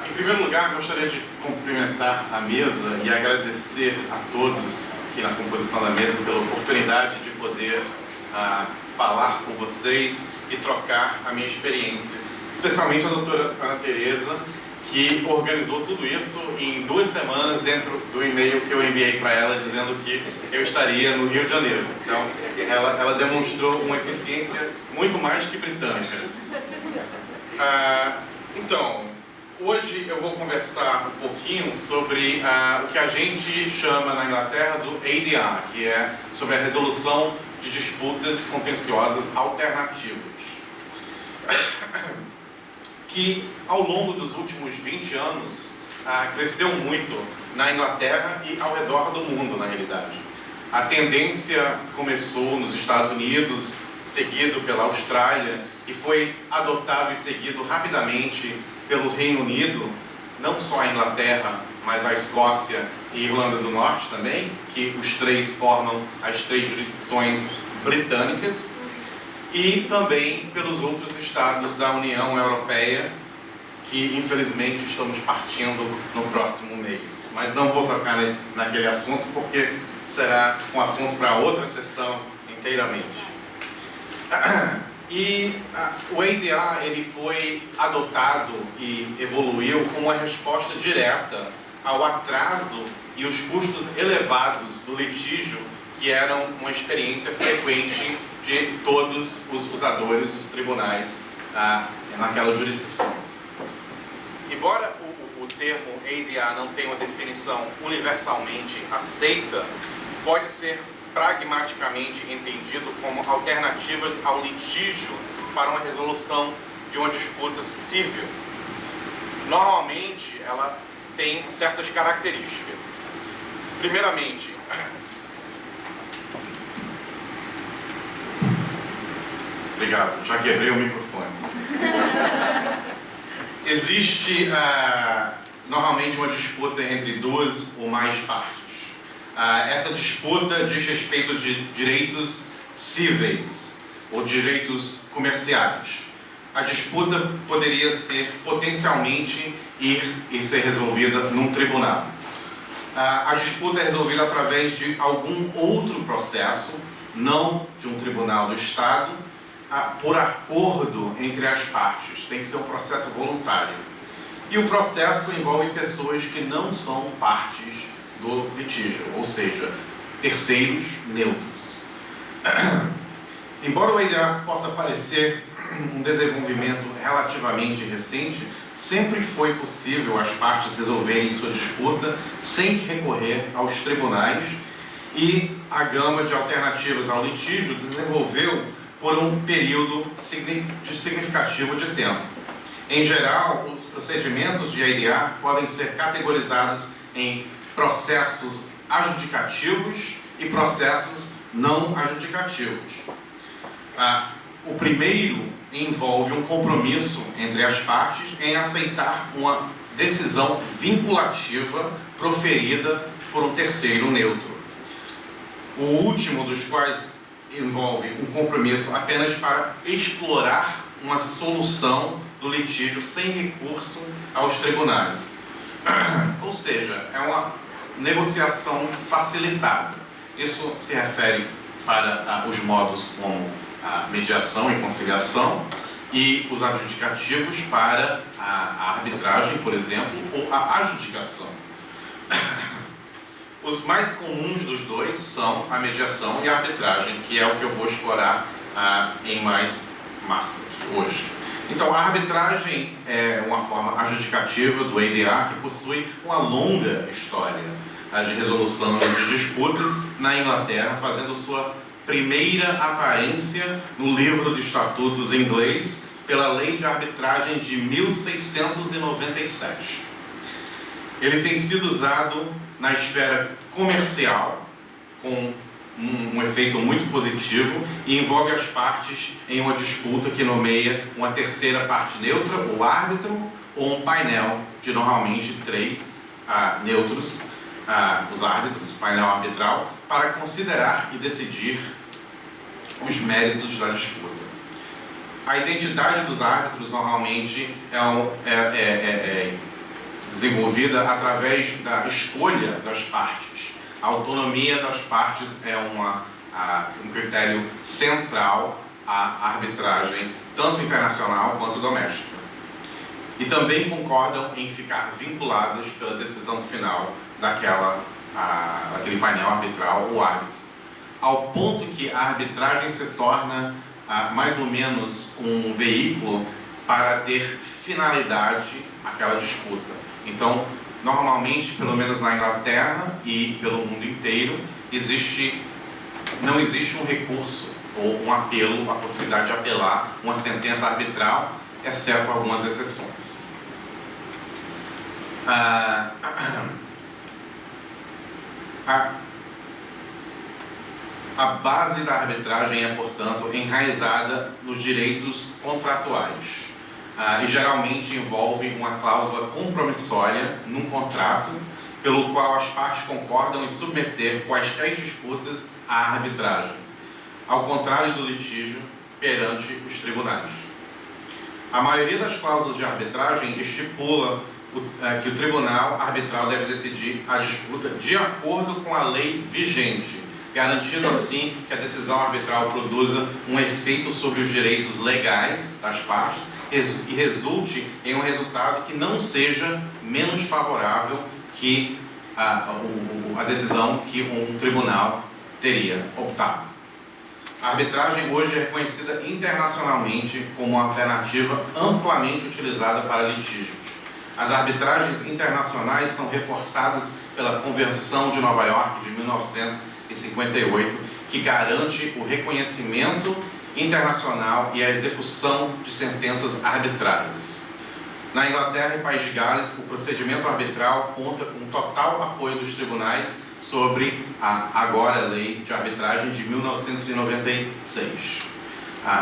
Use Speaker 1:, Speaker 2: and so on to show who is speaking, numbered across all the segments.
Speaker 1: Em primeiro lugar, gostaria de cumprimentar a mesa e agradecer a todos aqui na composição da mesa pela oportunidade de poder falar com vocês e trocar a minha experiência. Especialmente a doutora Ana Tereza, que organizou tudo isso em 2 semanas dentro do e-mail que eu enviei para ela dizendo que eu estaria no Rio de Janeiro. Então, ela demonstrou uma eficiência muito mais que britânica. Então, hoje eu vou conversar um pouquinho sobre o que a gente chama na Inglaterra do ADR, que é sobre a resolução de disputas contenciosas alternativas, que ao longo dos últimos 20 anos cresceu muito na Inglaterra e ao redor do mundo, na realidade. A tendência começou nos Estados Unidos, seguido pela Austrália, e foi adotado e seguido rapidamente pelo Reino Unido, não só a Inglaterra, mas a Escócia e Irlanda do Norte também, que os 3 formam as 3 jurisdições britânicas, e também pelos outros estados da União Europeia, que infelizmente estamos partindo no próximo mês. Mas não vou tocar naquele assunto, porque será um assunto para outra sessão inteiramente. E o ADR ele foi adotado e evoluiu como uma resposta direta ao atraso e os custos elevados do litígio, que eram uma experiência frequente de todos os usadores dos tribunais naquelas jurisdições. Embora o termo ADR não tenha uma definição universalmente aceita, pode ser pragmaticamente entendido como alternativas ao litígio para uma resolução de uma disputa civil. Normalmente, ela tem certas características. Primeiramente, obrigado, já quebrei o microfone. Existe normalmente uma disputa entre 2 ou mais partes. Essa disputa diz respeito de direitos cíveis ou direitos comerciais. A disputa poderia ser potencialmente ir e ser resolvida num tribunal. A disputa é resolvida através de algum outro processo, não de um tribunal do Estado, por acordo entre as partes. Tem que ser um processo voluntário. E o processo envolve pessoas que não são partes do litígio, ou seja, terceiros neutros. Embora o ADR possa parecer um desenvolvimento relativamente recente, sempre foi possível as partes resolverem sua disputa sem recorrer aos tribunais, e a gama de alternativas ao litígio desenvolveu por um período significativo de tempo. Em geral, os procedimentos de ADR podem ser categorizados em processos adjudicativos e processos não adjudicativos. O primeiro envolve um compromisso entre as partes em aceitar uma decisão vinculativa proferida por um terceiro neutro. O último dos quais envolve um compromisso apenas para explorar uma solução do litígio sem recurso aos tribunais. Ou seja, é uma negociação facilitada. Isso se refere para os modos como a mediação e conciliação, e os adjudicativos para a arbitragem, por exemplo, ou a adjudicação. Os mais comuns dos dois são a mediação e a arbitragem, que é o que eu vou explorar em mais massa aqui hoje. Então, a arbitragem é uma forma adjudicativa do ADR que possui uma longa história de resolução de disputas na Inglaterra, fazendo sua primeira aparência no livro de estatutos inglês pela Lei de Arbitragem de 1697. Ele tem sido usado na esfera comercial com um efeito muito positivo e envolve as partes em uma disputa que nomeia uma terceira parte neutra, o árbitro, ou um painel de normalmente 3 neutros, os árbitros, painel arbitral, para considerar e decidir os méritos da disputa. A identidade dos árbitros normalmente desenvolvida através da escolha das partes. A autonomia das partes é um critério central à arbitragem, tanto internacional quanto doméstica. E também concordam em ficar vinculadas pela decisão final daquele painel arbitral ou árbitro, ao ponto que a arbitragem se torna mais ou menos um veículo para ter finalidade aquela disputa. Então, normalmente, pelo menos na Inglaterra e pelo mundo inteiro, não existe um recurso ou um apelo, a possibilidade de apelar uma sentença arbitral, exceto algumas exceções. A base da arbitragem é, portanto, enraizada nos direitos contratuais e geralmente envolve uma cláusula compromissória num contrato pelo qual as partes concordam em submeter quaisquer disputas à arbitragem, ao contrário do litígio perante os tribunais. A maioria das cláusulas de arbitragem estipula que o tribunal arbitral deve decidir a disputa de acordo com a lei vigente, garantindo assim que a decisão arbitral produza um efeito sobre os direitos legais das partes e resulte em um resultado que não seja menos favorável que a decisão que um tribunal teria optado. A arbitragem hoje é reconhecida internacionalmente como uma alternativa amplamente utilizada para litígios. As arbitragens internacionais são reforçadas pela Convenção de Nova York de 1958, que garante o reconhecimento internacional e a execução de sentenças arbitrais. Na Inglaterra e País de Gales, o procedimento arbitral conta com total apoio dos tribunais sobre a agora lei de arbitragem de 1996.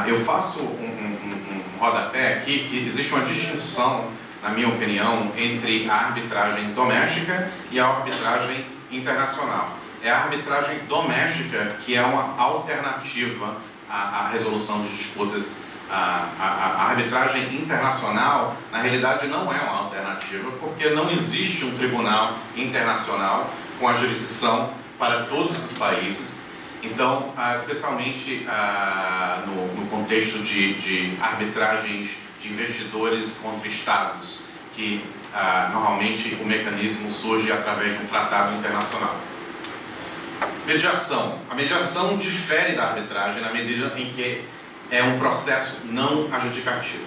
Speaker 1: Eu faço um rodapé aqui que existe uma distinção, na minha opinião, entre a arbitragem doméstica e a arbitragem internacional. É a arbitragem doméstica que é uma alternativa à resolução de disputas. A arbitragem internacional, na realidade, não é uma alternativa, porque não existe um tribunal internacional com a jurisdição para todos os países. Então, especialmente no contexto de arbitragens de investidores contra estados, que normalmente o mecanismo surge através de um tratado internacional. Mediação. A mediação difere da arbitragem na medida em que é um processo não adjudicativo.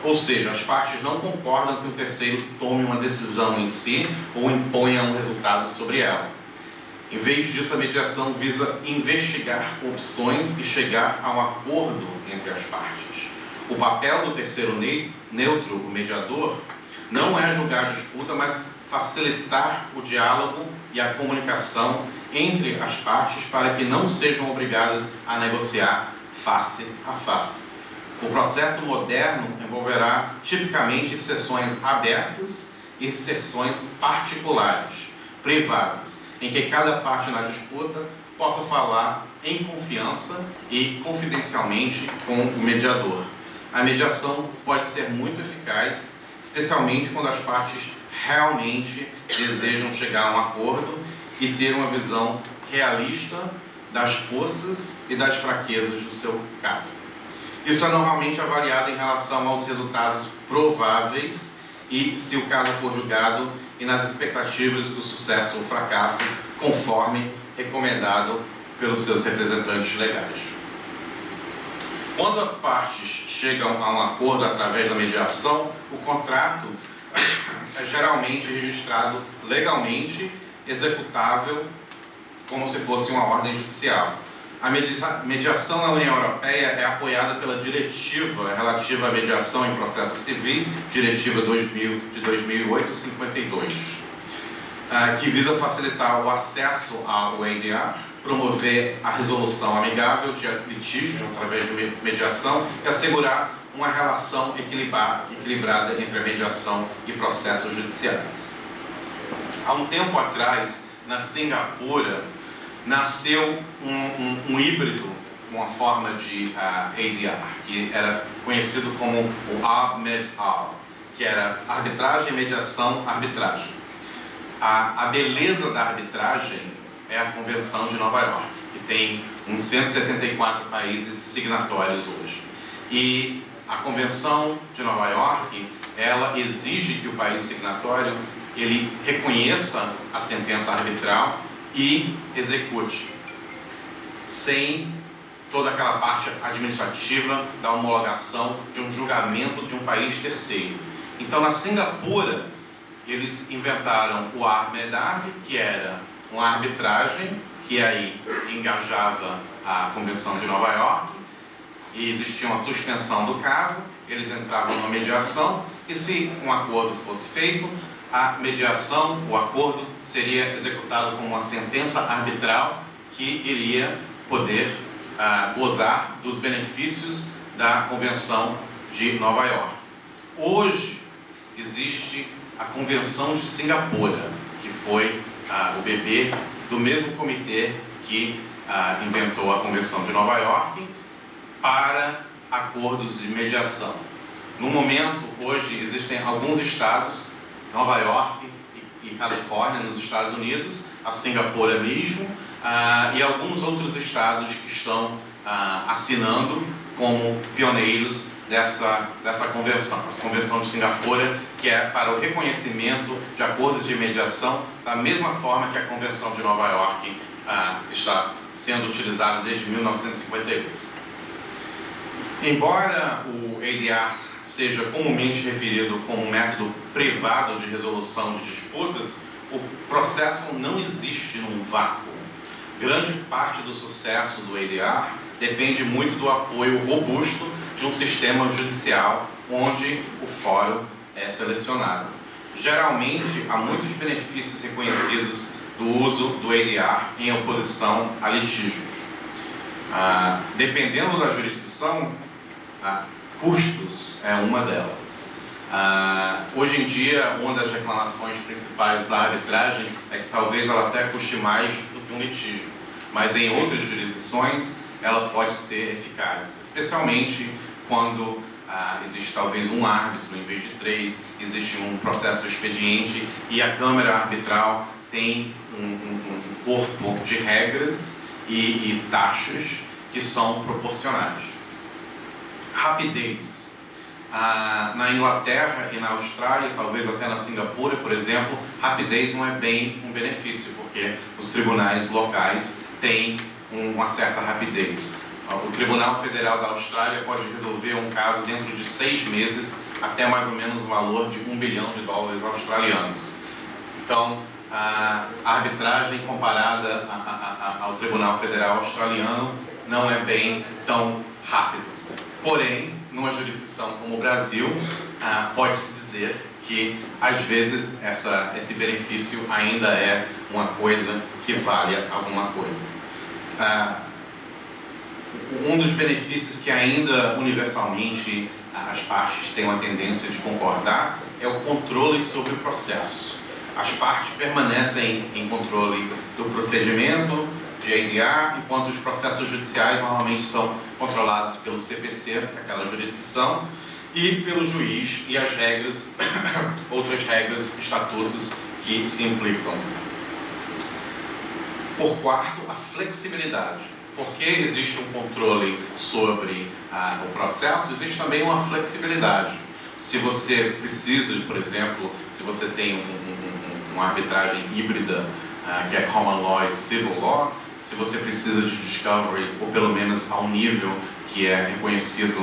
Speaker 1: Ou seja, as partes não concordam que o terceiro tome uma decisão em si ou imponha um resultado sobre ela. Em vez disso, a mediação visa investigar opções e chegar a um acordo entre as partes. O papel do terceiro neutro, o mediador, não é julgar a disputa, mas facilitar o diálogo e a comunicação entre as partes para que não sejam obrigadas a negociar face a face. O processo moderno envolverá tipicamente sessões abertas e sessões particulares, privadas, em que cada parte na disputa possa falar em confiança e confidencialmente com o mediador. A mediação pode ser muito eficaz, especialmente quando as partes realmente desejam chegar a um acordo e ter uma visão realista das forças e das fraquezas do seu caso. Isso é normalmente avaliado em relação aos resultados prováveis e, se o caso for julgado, e nas expectativas do sucesso ou fracasso, conforme recomendado pelos seus representantes legais. Quando as partes chegam a um acordo através da mediação, o contrato é geralmente registrado legalmente, executável, como se fosse uma ordem judicial. A mediação na União Europeia é apoiada pela Diretiva relativa à mediação em processos civis, Diretiva de 2008-52, que visa facilitar o acesso ao ADR, promover a resolução amigável de litígios através de mediação e assegurar uma relação equilibrada entre a mediação e processos judiciais. Há um tempo atrás, na Singapura, nasceu um híbrido, uma forma de ADR, que era conhecido como o ARB-MED-R, que era arbitragem, mediação, arbitragem. A beleza da arbitragem é a Convenção de Nova York, que tem uns 174 países signatórios hoje. E a Convenção de Nova York, ela exige que o país signatório ele reconheça a sentença arbitral e execute, sem toda aquela parte administrativa da homologação de um julgamento de um país terceiro. Então, na Singapura, eles inventaram o Armedar, que era uma arbitragem que aí engajava a Convenção de Nova York, e existia uma suspensão do caso, eles entravam numa mediação, e se um acordo fosse feito, a mediação, o acordo, seria executado como uma sentença arbitral que iria poder gozar dos benefícios da Convenção de Nova York. Hoje existe a Convenção de Singapura, que foi o bebê do mesmo comitê que inventou a Convenção de Nova York para acordos de mediação. No momento, hoje, existem alguns estados, Nova York e Califórnia, nos Estados Unidos, a Singapura mesmo, e alguns outros estados que estão assinando como pioneiros dessa convenção. A Convenção de Singapura, que é para o reconhecimento de acordos de mediação, da mesma forma que a Convenção de Nova York está sendo utilizada desde 1958. Embora o ADR seja comumente referido como um método privado de resolução de disputas, o processo não existe num vácuo. Grande parte do sucesso do ADR depende muito do apoio robusto de um sistema judicial onde o fórum é selecionado. Geralmente, há muitos benefícios reconhecidos do uso do ADR em oposição a litígios. Dependendo da jurisdição, custos é uma delas. Hoje em dia, uma das reclamações principais da arbitragem é que talvez ela até custe mais do que um litígio, mas em outras jurisdições ela pode ser eficaz, especialmente quando existe talvez um árbitro em vez de 3, existe um processo expediente e a Câmara Arbitral tem um corpo de regras e taxas que são proporcionais. Rapidez. Na Inglaterra e na Austrália, talvez até na Singapura, por exemplo, rapidez não é bem um benefício, porque os tribunais locais têm uma certa rapidez. O Tribunal Federal da Austrália pode resolver um caso dentro de 6 meses, até mais ou menos o valor de $1 bilhão australianos. Então, a arbitragem comparada ao Tribunal Federal Australiano não é bem tão rápido. Porém, numa jurisdição como o Brasil, pode-se dizer que, às vezes, esse benefício ainda é uma coisa que vale alguma coisa. Um dos benefícios que ainda, universalmente, as partes têm uma tendência de concordar é o controle sobre o processo. As partes permanecem em controle do procedimento de ADR, enquanto os processos judiciais normalmente são controlados pelo CPC, aquela jurisdição, e pelo juiz e as regras, outras regras, estatutos que se implicam. Por quarto, a flexibilidade. Porque existe um controle sobre o processo, existe também uma flexibilidade. Se você precisa, por exemplo, se você tem uma arbitragem híbrida, que é Common Law e Civil Law, se você precisa de discovery, ou pelo menos ao nível que é reconhecido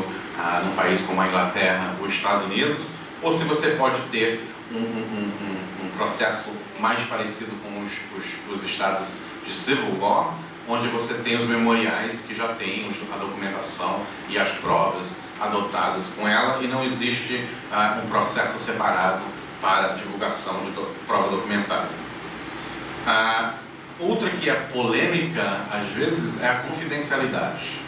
Speaker 1: num país como a Inglaterra ou Estados Unidos, ou se você pode ter um processo mais parecido com os estados de Civil Law, onde você tem os memoriais que já têm a documentação e as provas adotadas com ela, e não existe um processo separado para divulgação de prova documentada. Outra que é polêmica, às vezes, é a confidencialidade.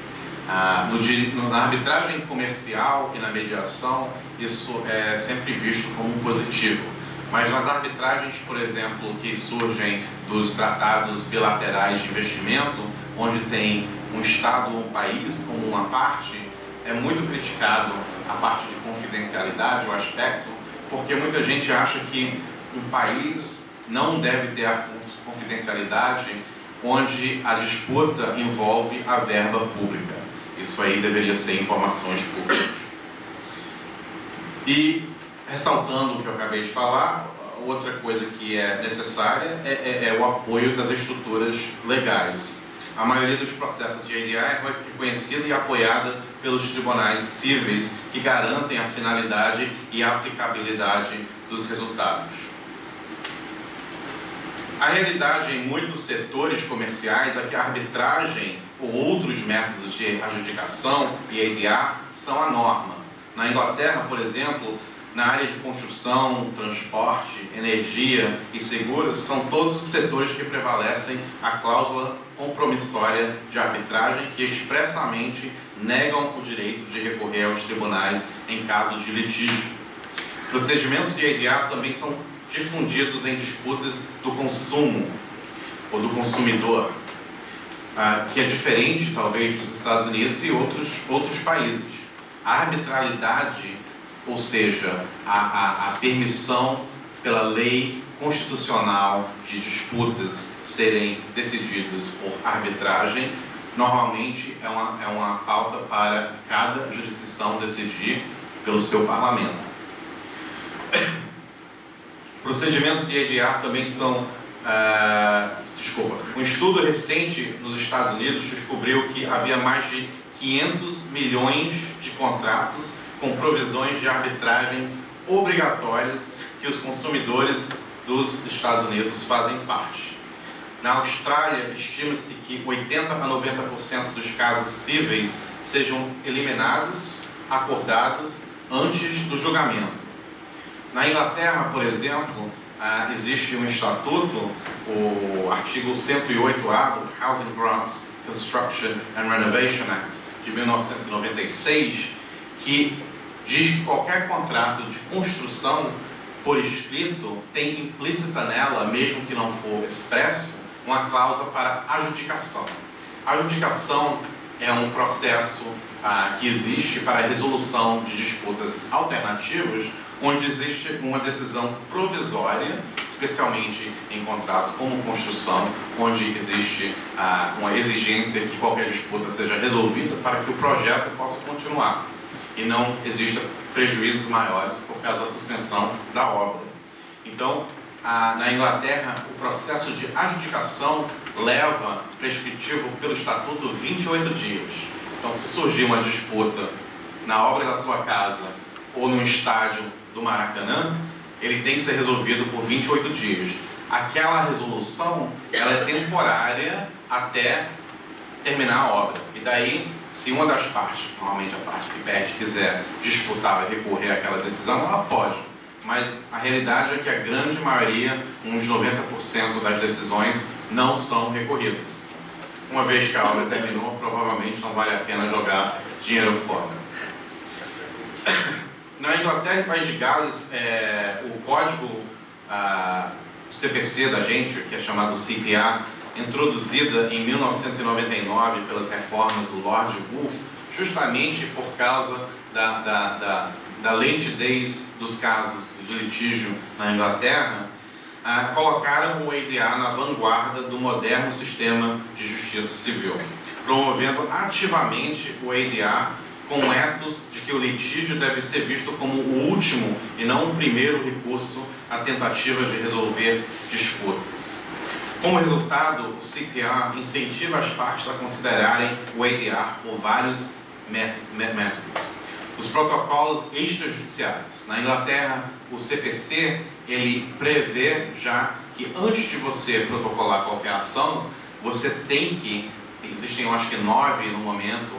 Speaker 1: Na arbitragem comercial e na mediação, isso é sempre visto como um positivo. Mas nas arbitragens, por exemplo, que surgem dos tratados bilaterais de investimento, onde tem um Estado ou um país como uma parte, é muito criticado a parte de confidencialidade, o aspecto porque muita gente acha que um país não deve ter a confidencialidade onde a disputa envolve a verba pública. Isso aí deveria ser informações públicas. E, ressaltando o que eu acabei de falar, outra coisa que é necessária é o apoio das estruturas legais. A maioria dos processos de ADR é reconhecida e apoiada pelos tribunais cíveis que garantem a finalidade e a aplicabilidade dos resultados. A realidade em muitos setores comerciais é que a arbitragem ou outros métodos de adjudicação e ADR são a norma. Na Inglaterra, por exemplo, na área de construção, transporte, energia e seguros, são todos os setores que prevalecem a cláusula compromissória de arbitragem que expressamente negam o direito de recorrer aos tribunais em caso de litígio. Procedimentos de ADR também são difundidos em disputas do consumo ou do consumidor, que é diferente, talvez, dos Estados Unidos e outros países. A arbitrariedade, ou seja, a permissão pela lei constitucional de disputas serem decididas por arbitragem, normalmente é uma pauta para cada jurisdição decidir pelo seu parlamento. Procedimentos de ADR também são... um estudo recente nos Estados Unidos descobriu que havia mais de 500 milhões de contratos com provisões de arbitragens obrigatórias que os consumidores dos Estados Unidos fazem parte. Na Austrália, estima-se que 80% a 90% dos casos cíveis sejam eliminados, acordados, antes do julgamento. Na Inglaterra, por exemplo, existe um estatuto, o artigo 108A do Housing Grants, Construction and Renovation Act de 1996, que diz que qualquer contrato de construção por escrito tem implícita nela, mesmo que não for expresso, uma cláusula para adjudicação. A adjudicação é um processo que existe para a resolução de disputas alternativas, onde existe uma decisão provisória, especialmente em contratos como construção, onde existe uma exigência que qualquer disputa seja resolvida para que o projeto possa continuar e não exista prejuízos maiores por causa da suspensão da obra. Então, na Inglaterra, o processo de adjudicação leva, prescritivo pelo Estatuto, 28 dias. Então, se surgir uma disputa na obra da sua casa ou no estádio do Maracanã, ele tem que ser resolvido por 28 dias. Aquela resolução, ela é temporária até terminar a obra. E daí, se uma das partes, normalmente a parte que perde, quiser disputar e recorrer àquela decisão, ela pode. Mas a realidade é que a grande maioria, uns 90% das decisões, não são recorridas. Uma vez que a obra terminou, provavelmente não vale a pena jogar dinheiro fora. Na Inglaterra e País de Gales, o código CPC da gente, que é chamado CPA, introduzida em 1999 pelas reformas do Lord Woolf, justamente por causa da lentidez dos casos de litígio na Inglaterra, colocaram o ADR na vanguarda do moderno sistema de justiça civil, promovendo ativamente o ADR com o ethos de que o litígio deve ser visto como o último e não o primeiro recurso à tentativa de resolver disputas. Como resultado, o CPA incentiva as partes a considerarem o ADR por vários métodos. Os protocolos extrajudiciais. Na Inglaterra, o CPC, ele prevê já que antes de você protocolar qualquer ação, você tem que, existem eu acho que 9 no momento,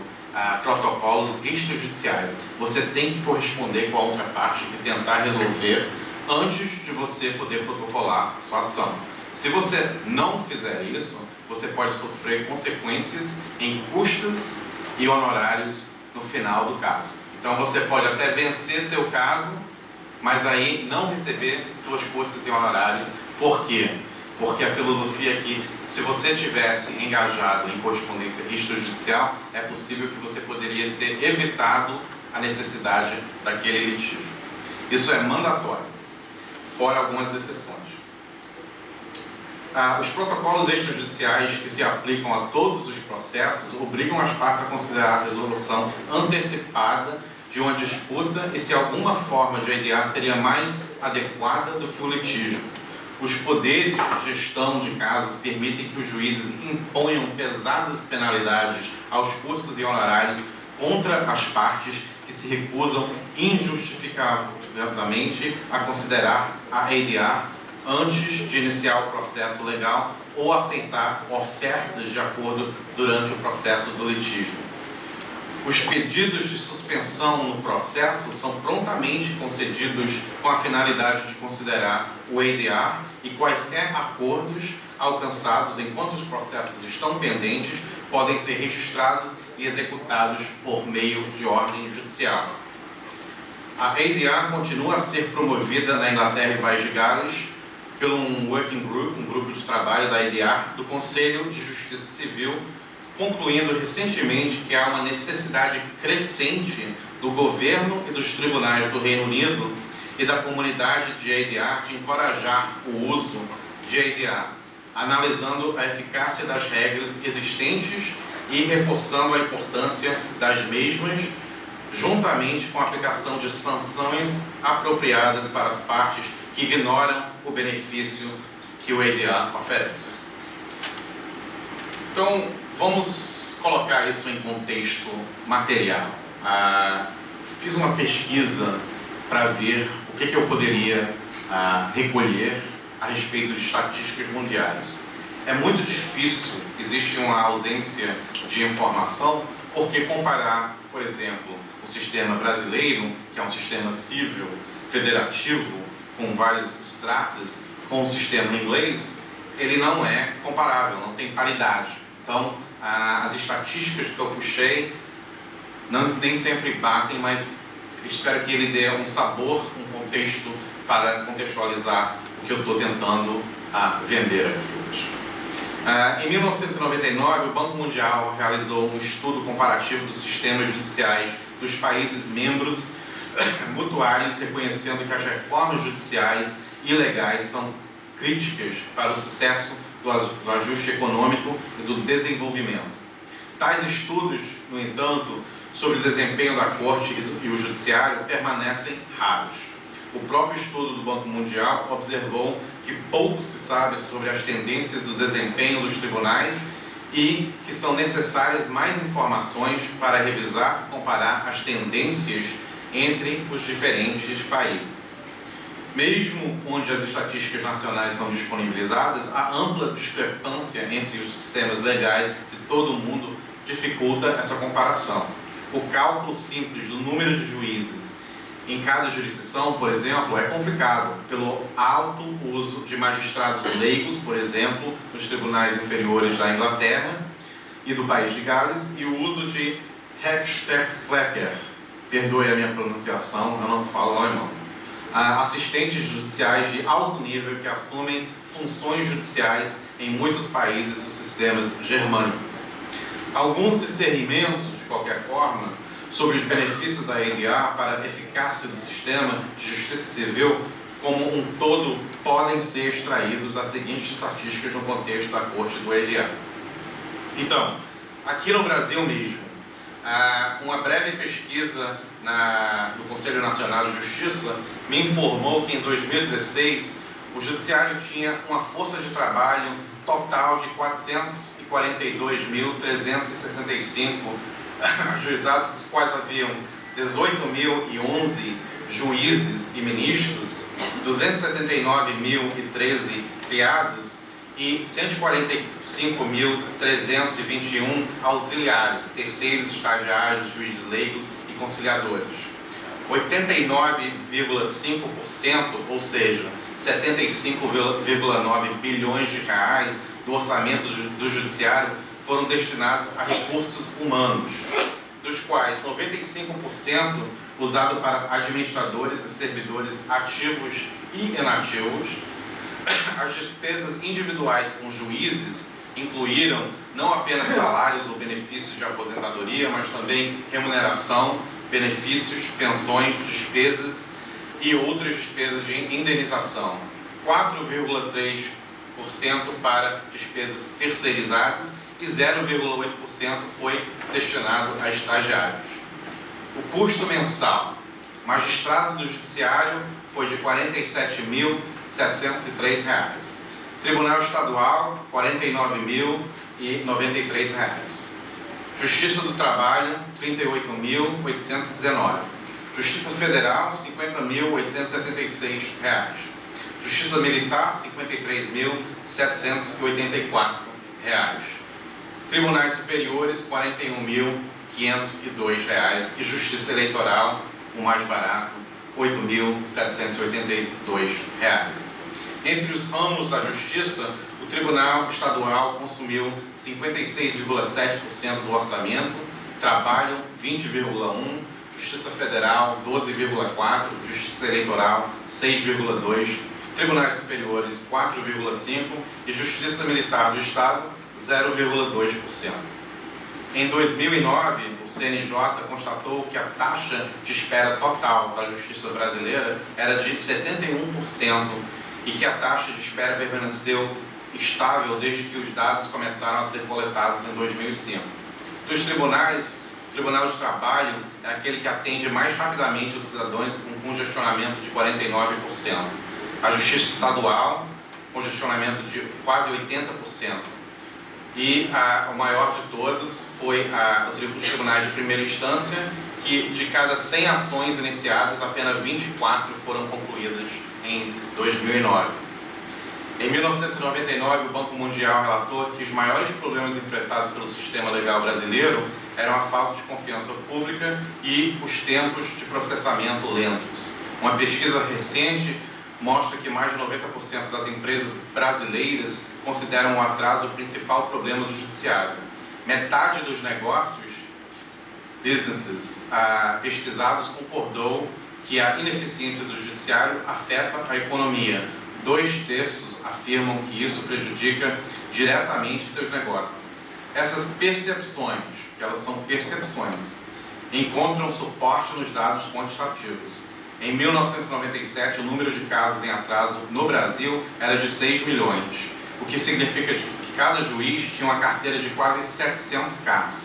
Speaker 1: protocolos extrajudiciais. Você tem que corresponder com a outra parte e tentar resolver antes de você poder protocolar sua ação. Se você não fizer isso, você pode sofrer consequências em custos e honorários no final do caso. Então você pode até vencer seu caso, mas aí não receber suas custas e honorários. Por quê? Porque a filosofia é que, se você tivesse engajado em correspondência extrajudicial, é possível que você poderia ter evitado a necessidade daquele litígio. Isso é mandatório, fora algumas exceções. Os protocolos extrajudiciais que se aplicam a todos os processos obrigam as partes a considerar a resolução antecipada de uma disputa e se alguma forma de ADR seria mais adequada do que o litígio. Os poderes de gestão de casos permitem que os juízes imponham pesadas penalidades aos custos e honorários contra as partes que se recusam injustificadamente a considerar a ADR antes de iniciar o processo legal ou aceitar ofertas de acordo durante o processo do litígio. Os pedidos de suspensão no processo são prontamente concedidos com a finalidade de considerar o ADR e quaisquer acordos alcançados enquanto os processos estão pendentes podem ser registrados e executados por meio de ordem judicial. A ADR continua a ser promovida na Inglaterra e País de Gales pelo Working Group, um grupo de trabalho da ADR, do Conselho de Justiça Civil, concluindo recentemente que há uma necessidade crescente do governo e dos tribunais do Reino Unido e da comunidade de ADR de encorajar o uso de ADR, analisando a eficácia das regras existentes e reforçando a importância das mesmas, juntamente com a aplicação de sanções apropriadas para as partes que ignoram o benefício que o ADR oferece. Então, vamos colocar isso em contexto material. Fiz uma pesquisa para ver o que eu poderia recolher a respeito de estatísticas mundiais. É muito difícil, existe uma ausência de informação, porque comparar, por exemplo, o sistema brasileiro, que é um sistema civil, federativo, com vários estratos, com o sistema inglês, ele não é comparável, não tem paridade. Então, as estatísticas que eu puxei nem sempre batem, mas espero que ele dê um sabor, um contexto para contextualizar o que eu estou tentando vender aqui hoje. Em 1999, o Banco Mundial realizou um estudo comparativo dos sistemas judiciais dos países membros mutuários, reconhecendo que as reformas judiciais e legais são críticas para o sucesso do ajuste econômico e do desenvolvimento. Tais estudos, no entanto, sobre o desempenho da Corte e o Judiciário permanecem raros. O próprio estudo do Banco Mundial observou que pouco se sabe sobre as tendências do desempenho dos tribunais e que são necessárias mais informações para revisar e comparar as tendências entre os diferentes países. Mesmo onde as estatísticas nacionais são disponibilizadas, a ampla discrepância entre os sistemas legais de todo o mundo dificulta essa comparação. O cálculo simples do número de juízes em cada jurisdição, por exemplo, é complicado pelo alto uso de magistrados leigos, por exemplo, nos tribunais inferiores da Inglaterra e do País de Gales, e o uso de Rechtsflecker, perdoe a minha pronunciação, eu não falo alemão, assistentes judiciais de alto nível que assumem funções judiciais em muitos países dos sistemas germânicos. Alguns discernimentos, de qualquer forma, sobre os benefícios da ADR para a eficácia do sistema de justiça civil como um todo podem ser extraídos das seguintes estatísticas no contexto da Corte do ADR. Então, aqui no Brasil mesmo, uma breve pesquisa do Conselho Nacional de Justiça me informou que em 2016 o Judiciário tinha uma força de trabalho total de 442.365 ajuizados, dos quais haviam 18.011 juízes e ministros, 279.013 criados e 145.321 auxiliares, terceiros, estagiários, juízes leigos e conciliadores. 89,5%, ou seja, 75,9 bilhões de reais do orçamento do Judiciário foram destinados a recursos humanos, dos quais 95% usado para administradores e servidores ativos e inativos. As despesas individuais com juízes incluíram não apenas salários ou benefícios de aposentadoria, mas também remuneração, benefícios, pensões, despesas e outras despesas de indenização. 4,3% para despesas terceirizadas e 0,8% foi destinado a estagiários. O custo mensal. Magistrado do Judiciário foi de R$ 47.703. Tribunal Estadual, R$ 49.093. Justiça do Trabalho, R$ 38.819. Justiça Federal, R$ 50.876. Justiça Militar, R$ 53.784. Tribunais Superiores, R$ 41.502. E Justiça Eleitoral, o mais barato, R$ 8.782. Entre os ramos da Justiça, o Tribunal Estadual consumiu 56,7% do orçamento, Trabalho 20,1%, Justiça Federal 12,4%, Justiça Eleitoral 6,2%, Tribunais Superiores 4,5% e Justiça Militar do Estado 0,2%. Em 2009, o CNJ constatou que a taxa de espera total da Justiça brasileira era de 71% e que a taxa de espera permaneceu estável desde que os dados começaram a ser coletados em 2005. Dos tribunais, o Tribunal de Trabalho é aquele que atende mais rapidamente os cidadãos com congestionamento de 49%. A Justiça Estadual, congestionamento de quase 80%. E o maior de todos foi os tribunais de primeira instância, que de cada 100 ações iniciadas, apenas 24 foram concluídas em 2009. Em 1999, o Banco Mundial relatou que os maiores problemas enfrentados pelo sistema legal brasileiro eram a falta de confiança pública e os tempos de processamento lentos. Uma pesquisa recente mostra que mais de 90% das empresas brasileiras consideram o atraso o principal problema do judiciário. Metade dos negócios, businesses, pesquisados concordou que a ineficiência do judiciário afeta a economia. 2/3 afirmam que isso prejudica diretamente seus negócios. Essas percepções, que elas são percepções, encontram suporte nos dados quantitativos. Em 1997, o número de casos em atraso no Brasil era de 6 milhões, o que significa que cada juiz tinha uma carteira de quase 700 casos.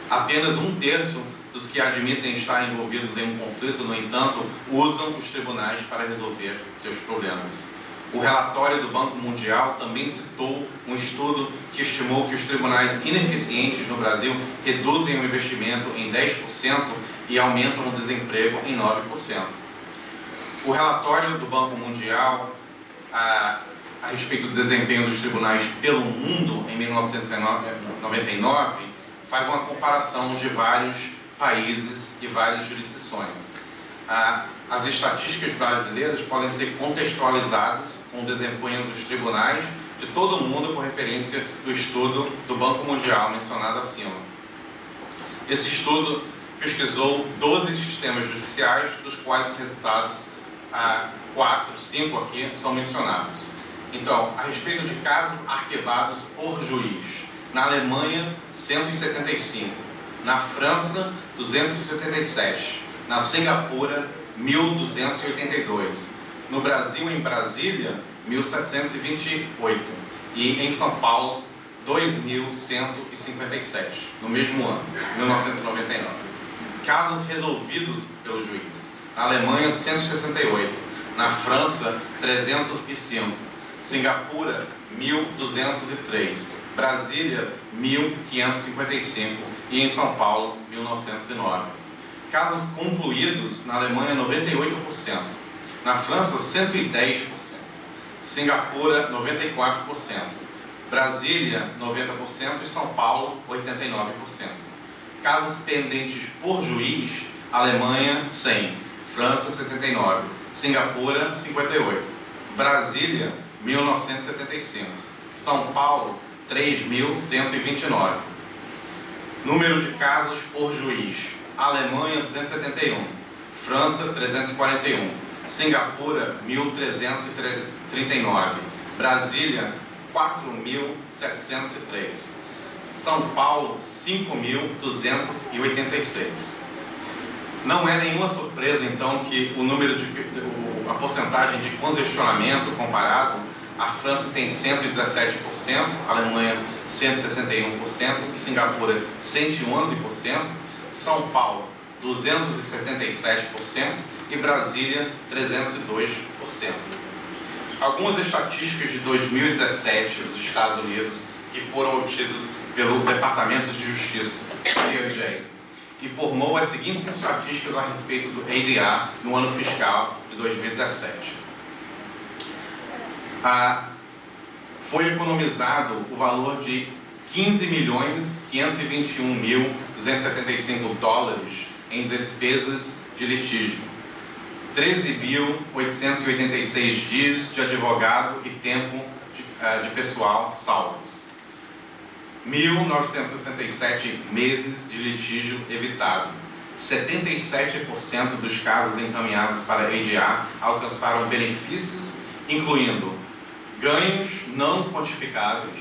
Speaker 1: Apenas 1/3 dos que admitem estar envolvidos em um conflito, no entanto, usam os tribunais para resolver seus problemas. O relatório do Banco Mundial também citou um estudo que estimou que os tribunais ineficientes no Brasil reduzem o investimento em 10% e aumentam o desemprego em 9%. O relatório do Banco Mundial a respeito do desempenho dos tribunais pelo mundo, em 1999, faz uma comparação de vários países e várias jurisdições. As estatísticas brasileiras podem ser contextualizadas com o desempenho dos tribunais de todo o mundo por referência do estudo do Banco Mundial mencionado acima. Esse estudo pesquisou 12 sistemas judiciais, dos quais os resultados, 5 aqui, são mencionados. Então, a respeito de casos arquivados por juiz, na Alemanha, 175, na França, 277, na Singapura, 1.282, no Brasil, em Brasília, 1.728 e em São Paulo, 2.157, no mesmo ano, 1999. Casos resolvidos pelo juiz. Na Alemanha, 168, na França, 305, Singapura, 1.203, Brasília, 1.555 e em São Paulo, 1.909. Casos concluídos na Alemanha, 98%, na França, 110%, Singapura, 94%, Brasília, 90% e São Paulo, 89%. Casos pendentes por juiz, Alemanha, 100, França, 79, Singapura, 58, Brasília, 1.975, São Paulo, 3.129. Número de casos por juiz, Alemanha, 271, França, 341, Singapura, 1.339, Brasília, 4.703, São Paulo, 5.286. Não é nenhuma surpresa, então, que a porcentagem de congestionamento comparado, a França tem 117%, a Alemanha 161%, Singapura 111%, São Paulo 277% e Brasília 302%. Algumas estatísticas de 2017 dos Estados Unidos que foram obtidas pelo Departamento de Justiça, DOJ, informou as seguintes estatísticas a respeito do ADR no ano fiscal de 2017. Foi economizado o valor de $15.521.275 em despesas de litígio, 13.886 dias de advogado e tempo de pessoal salvos, 1.967 meses de litígio evitado. 77% dos casos encaminhados para ADR alcançaram benefícios, incluindo ganhos não quantificáveis,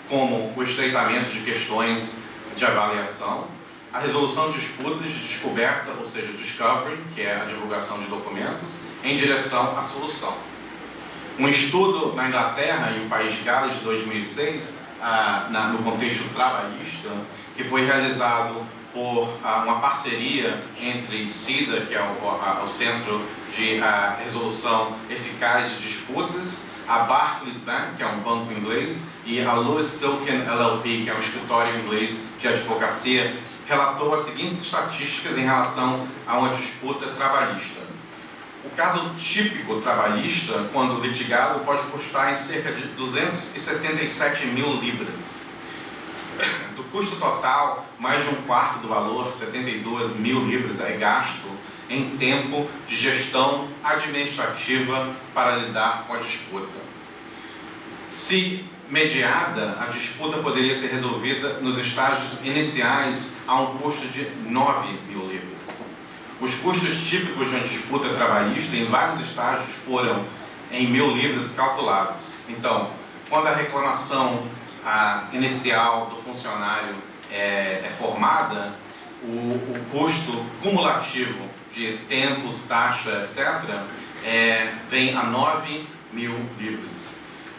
Speaker 1: como o estreitamento de questões de avaliação, a resolução de disputas de descoberta, ou seja, discovery, que é a divulgação de documentos, em direção à solução. Um estudo na Inglaterra e o país de Gales de 2006, no contexto trabalhista, que foi realizado por uma parceria entre CIDA, que é o Centro de Resolução Eficaz de Disputas, a Barclays Bank, que é um banco inglês, e a Lewis Silken LLP, que é um escritório inglês de advocacia, relatou as seguintes estatísticas em relação a uma disputa trabalhista. O caso típico trabalhista, quando litigado, pode custar em cerca de 277 mil libras. Do custo total, mais de um quarto do valor, 72 mil libras, é gasto em tempo de gestão administrativa para lidar com a disputa. Se mediada, a disputa poderia ser resolvida nos estágios iniciais a um custo de 9 mil libras. Os custos típicos de uma disputa trabalhista em vários estágios foram em 1.000 libras calculados. Então, quando a reclamação inicial do funcionário é formada, o custo cumulativo de tempos, taxa, etc., vem a 9 mil libras.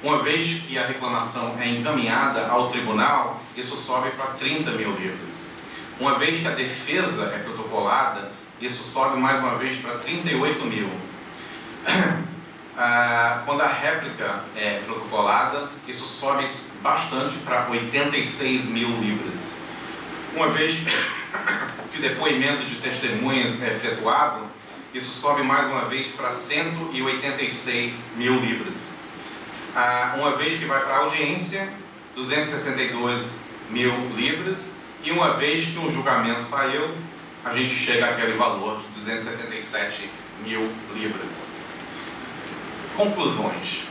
Speaker 1: Uma vez que a reclamação é encaminhada ao tribunal, isso sobe para 30 mil libras. Uma vez que a defesa é protocolada, isso sobe mais uma vez para 38 mil. Quando a réplica é protocolada, isso sobe bastante para 86 mil libras. Uma vez que o depoimento de testemunhas é efetuado, isso sobe mais uma vez para 186 mil libras. Uma vez que vai para a audiência, 262 mil libras. E uma vez que um julgamento saiu, a gente chega àquele valor de 277 mil libras. Conclusões.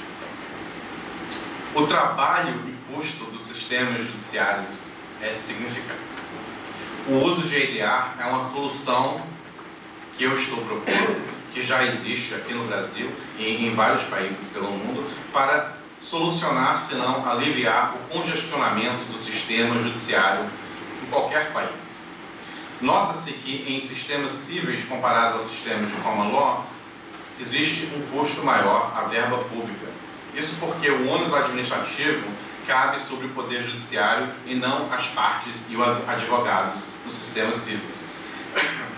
Speaker 1: O trabalho e custo dos sistemas judiciários é significante. O uso de ADR é uma solução que eu estou propondo, que já existe aqui no Brasil e em vários países pelo mundo, para solucionar, se não aliviar, o congestionamento do sistema judiciário em qualquer país. Nota-se que em sistemas cíveis comparado aos sistemas de common law, existe um custo maior à verba pública. Isso porque o ônus administrativo cabe sobre o Poder Judiciário e não as partes e os advogados nos sistemas cíveis.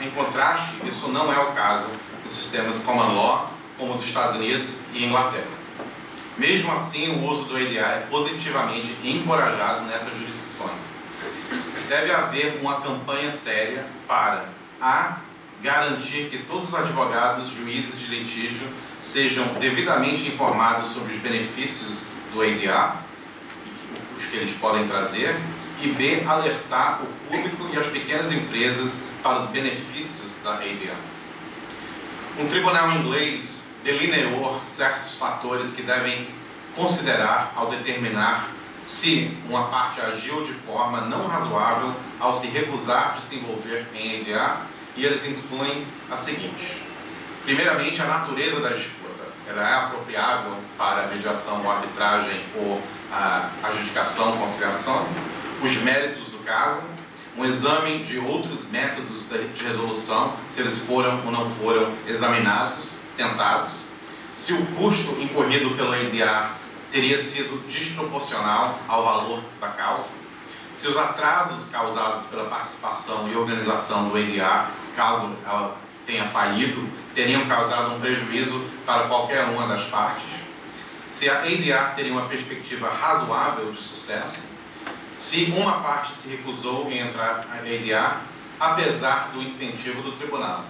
Speaker 1: Em contraste, isso não é o caso nos sistemas common law, como os Estados Unidos e Inglaterra. Mesmo assim, o uso do ADR é positivamente encorajado nessas jurisdições. Deve haver uma campanha séria para garantir que todos os advogados, juízes de litígio sejam devidamente informados sobre os benefícios do ADR, os que eles podem trazer, e B, alertar o público e as pequenas empresas para os benefícios da ADR. Um tribunal inglês delineou certos fatores que devem considerar ao determinar se uma parte agiu de forma não razoável ao se recusar de se envolver em ADR, e eles incluem a seguinte. Primeiramente, a natureza da disputa. Ela é apropriável para mediação ou arbitragem ou adjudicação, conciliação, os méritos do caso, um exame de outros métodos de resolução, se eles foram ou não foram examinados, tentados, se o custo incorrido pelo EIDA teria sido desproporcional ao valor da causa, se os atrasos causados pela participação e organização do EIDA, caso ela tenha falido, teriam causado um prejuízo para qualquer uma das partes, se a EIDA teria uma perspectiva razoável de sucesso, se uma parte se recusou em entrar na EIDA, apesar do incentivo do tribunal.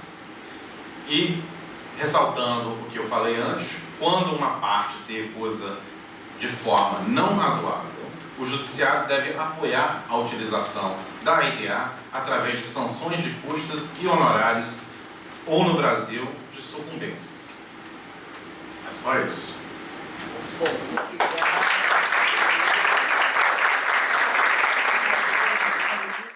Speaker 1: E, ressaltando o que eu falei antes, quando uma parte se recusa de forma não razoável, o judiciário deve apoiar a utilização da EIDA através de sanções de custas e honorários, ou no Brasil, de sucumbências. É só isso.